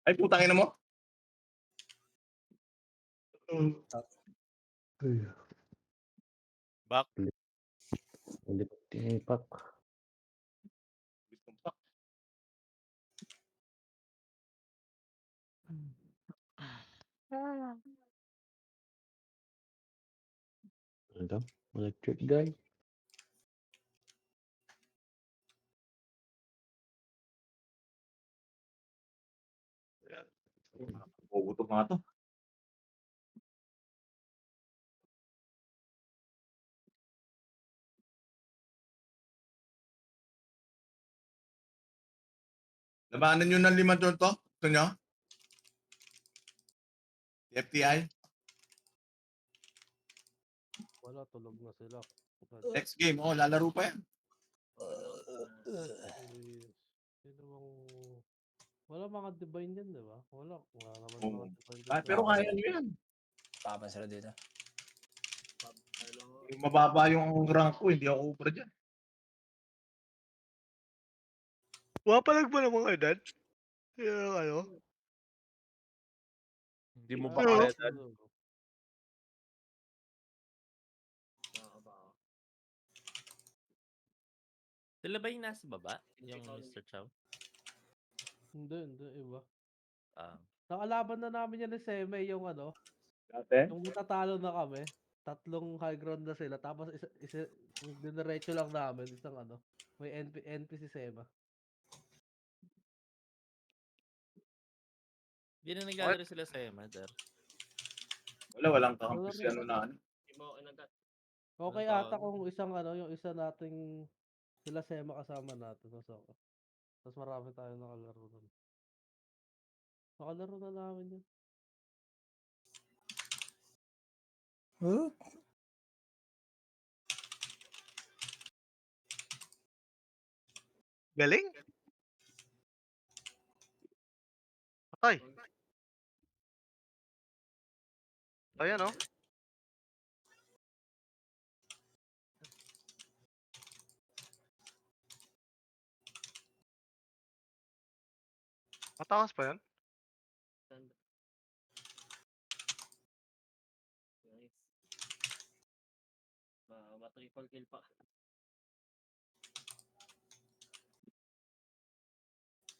Ay, putang ina mo. Back. Ulit tinipak. Ano? Electric guy? Pugutom nga to. Labanan nyo ng 5 to. Gusto nyo? FTI? Wala, tulog na sila. Next game. Oh, lalaro pa yan. Sino bang... Wala mga divine yan, di ba? Wala. Wala naman Oo. mga divine Ah, dito. pero kaya nyo yan. Papan sila dito. Yung mababa yung rank ko, hindi ako upra dyan. Wapalag ba ng mga edad? Yung ano? Hindi mo Ah, ba Oo. kaya dad? ano, Sila ba yung nasa baba? Yung Mr. Chow? Hindi, iba. Ah. Nakalaban na namin yan ni Seme, yung ano, Dati? yung natatalo na kami. 3 high ground na sila. Tapos yung diniretso lang namin, isang ano, may NP si Sema. Hindi na naglalaro sila sa Mother. Walang kakampi si ano na ano. Okay Ano ata tawag? kung isang ano, yung isa nating sila Sema kasama natin. Tapos marami tayo nakalaro nun. Nakalaro na namin yun. Huh? Galing? Patay. Ayan o. Matakas pa yan? Nice. Ma-triple kill pa.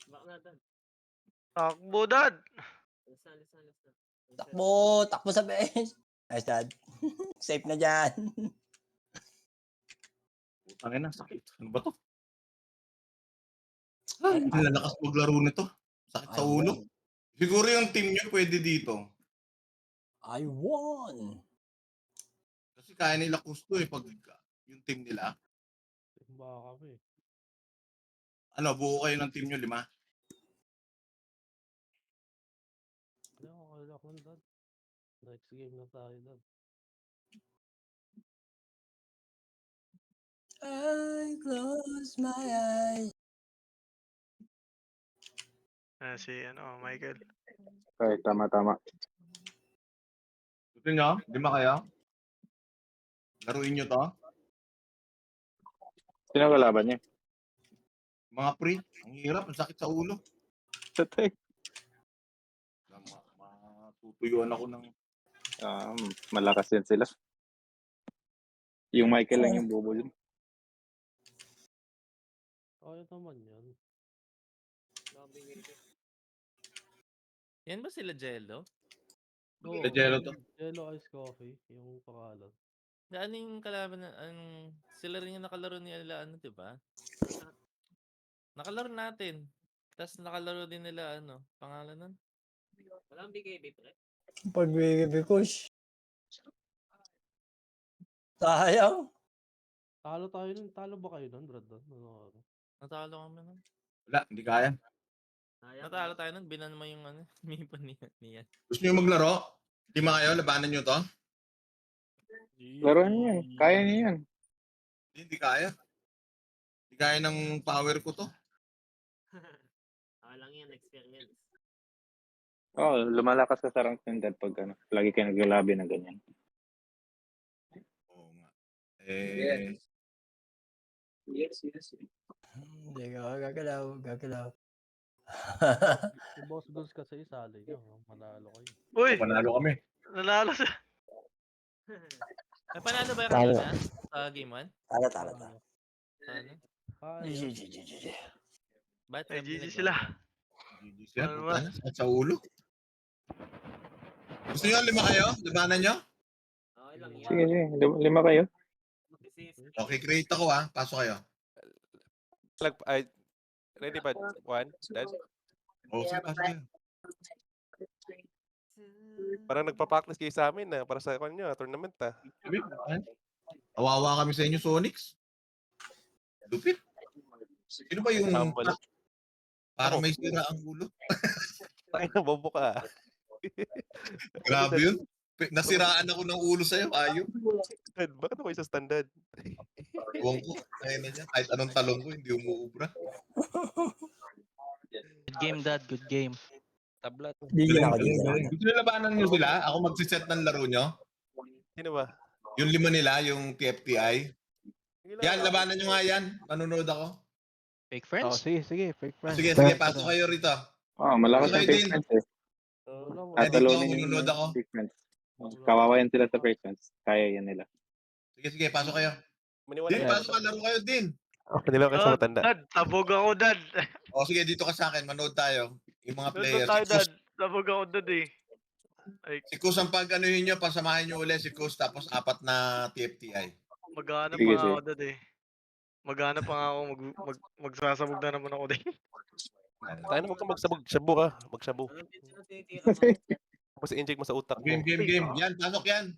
Back na, Dan. Takbo, dad! Alis na. Takbo sa bench. Nice, dad. Safe na dyan. Putang ina, sakit. Ano ba to? Ay, lalakas maglaro nito. Sakit sa ulo. Siguro yung team nyo pwede dito. I won. Kasi kaya nila gusto eh pag yung team nila. Baka kami. Ano, buo kayo ng team nyo, 5? Hindi ako kailangan ko dad. Next game na tayo dad. I close my eyes. Si Michael. Okay, tama. Gusto nyo? 5 kayo? Laruin nyo to? Sino kalaban niya? Mga pre, ang hirap, ang sakit sa ulo. Tatay. Matutuyuan ako ng... Malakas yan sila. Yung Michael lang yung bobo dun. Kaya naman yan. Yan ba sila Jello? Oo, Sa Jello to. Jello Ice Coffee, yung pangalan. Ano yung kalaban na, sila rin yung nakalaro ni nila, di ba? Nakalaro natin. Tapos nakalaro din nila, pangalan nun? Walang BKB, pre. Pag-bikush. Sayang. Talo tayo nun. Talo ba kayo nun, Brad? Ano? Natalo kami nun. Wala, hindi kaya. Natalo tayo nun, binan mo yung mipa niya. Gusto nyo maglaro? 5 kayo, labanan nyo to? Laro niya yan. Kaya niya yan. Hindi kaya. Hindi kaya ng power ko to. Lang yan, experience. Lumalakas ka sa rank ng dad pag lagi kayo naglalabi na ganyan. Oo nga. Eh, Hindi ka gagalaw. Si Boss Goons kasi isali nyo. Manalo kayo. Uy, Panalo kami. nanalo sa... Ay, panalo ba Talo. kanina? Sa game 1? Tara, tara, tara. Ano? Ay, Bakit Ay, sabi GG nila- sila. GG siya, Ano puta na, sakit sa ulo. Gusto nyo 5 kayo? Labanan nyo? Okay lang yan. Sige, sige. 5 kayo. Okay, create ako pasok kayo. Ready ba? One? Dad? Okay, pasok kayo. Parang nagpa-practice kayo sa amin para sa kanya, tournament Sabi, awawa kami sa inyo, Sonics. Lupit. Sino ba yung Humble. parang Ako. may sira ang ulo? Tayo na, bobo ka. Grabe yun. Nasiraan ako ng ulo sa'yo, ayun. Dad, bakit ako isa standard? Ewan ko, kaya na niya. Kahit anong talong ko, hindi umuubra. Good game, Dad. Good game. Tablat. Gigi na ako, gigi na ako. Gusto nyo labanan nyo sila? Ako magsiset ng laro nyo. Sino ba? Yung 5 nila, yung TFTI. Sige Yan, labanan nyo nga yan. Manonood ako. Fake friends? sige, fake friend. Sige, sige, pasok kayo rito. Malakas Wala ang din. fake friends eh. Wala, wala. At dito ako, talunin manunod ako. fake friends. Kawawa yan sila sa fake friends. Kaya yan nila. Sige, sige, pasok kayo. Maniwala Din, ka. pasok ka, laro kayo din. Maniwala ka sa matanda. Dad, tabog ako, Dad. O sige, dito ka sa akin, manood tayo. Yung mga Nandun players. tayo, Dad. Tabog ako, Dad eh. Si Kus ang pag-anuhin nyo, pasamahin nyo ulit si Kus, tapos 4 na TFTI. Maghanap Sige, pa nga sige. ako, Dad eh. Maghanap pa nga ako. Magsasabog na naman ako din. Tayo na, huwag kang magsabog. Shabu ka. Magsabu. Anong tinitira mo? Tapos i-inject mo sa utak mo. Game. Yan, pasok yan.